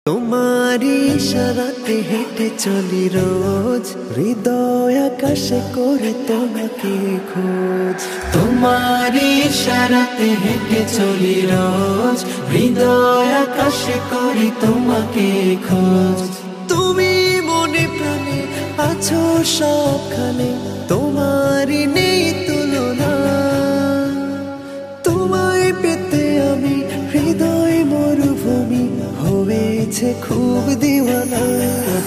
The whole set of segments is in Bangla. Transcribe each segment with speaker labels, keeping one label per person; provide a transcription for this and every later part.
Speaker 1: তোমারি ইশারাতে হেঁটে চলি রোজ, হৃদয় আকাশে করে তোমাকে খোঁজ। তোমারি ইশারাতে হেঁটে চলি রোজ, হৃদয় আকাশে করি তোমাকে খোঁজ। তুমি মনে প্রাণে আছো সবখানে, তোমারই নেই তুলনা। তোমায় পেতে আমি হৃদয় মরুভূমি হয়েছে খুব দিওয়ানা।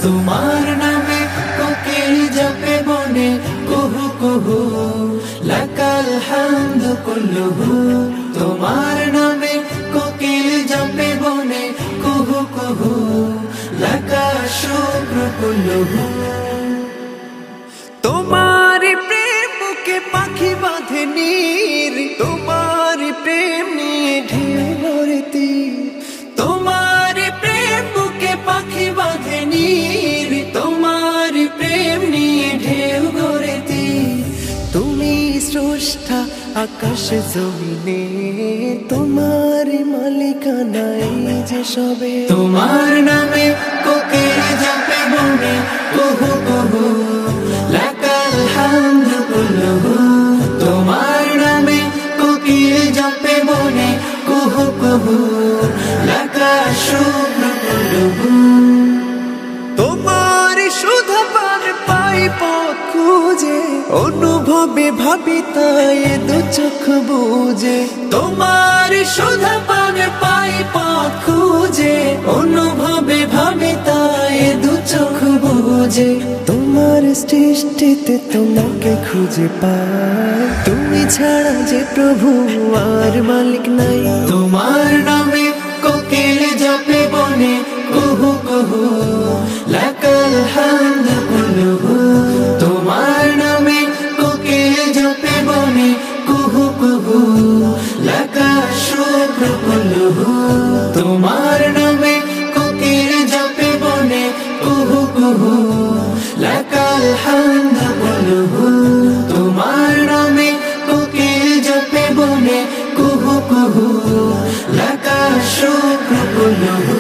Speaker 1: তোমার নামে কোকিল জপে বনে কুহু কুহু, লাকাল হামদু কুল্লুহু। তোমার নামে কোকিল জপে বনে কুহু কুহু, লাকা শুক্র কুল্লুহু। তোমারি প্রেম বুকে পাখি বাঁধে নীর, তোমারি প্রেম নিয়ে ঢেউ ভরে তীর। তোমারি প্রেম বুকে পাখি বাঁধে নীর, তোমারি প্রেম নিয়ে ঢেউ ভরে তীর। তুমি স্রষ্টা আকাশ জমিনে, তোমারি মালিকানায় যে সবে। তোমার নামে কোকিল জপে বনে কুহু কুহু, লাকাল হামদু কুল্লুহু। তোমার নামে কোকিল জপে বনে কুহু কুহু, লাকা শুক্র কুল্লুহু। তোমার সুধা পান পাই পথ খুঁজে, অনুভবে ভাবি তাই দু চোখ বুঝে। তোমার সুধা পান পাই পথ খুঁজে, অনুভবে ভাবি তাই দু চোখ বুঝে। তোমার সৃষ্টিতে তোমাকে খুঁজে পাই, তুমি ছাড়া যে প্রভু আর মালিক নাই। তোমার নামে কোকিল জপে বনে কুহু কুহু, লাকাল হামদু কুল্লুহু। তোমার নামে কোকিল জপে বনে কুহু কুহু, লাকা শুক্র কুল্লুহু। তোমার নামে কোকিল জপে বনে কুহু কুহু, লাকাল হামদু কুল্লুহু। তোমার নামে কোকিল জপে বনে কুহু কুহু, লাকা শুক্র কুল্লুহু।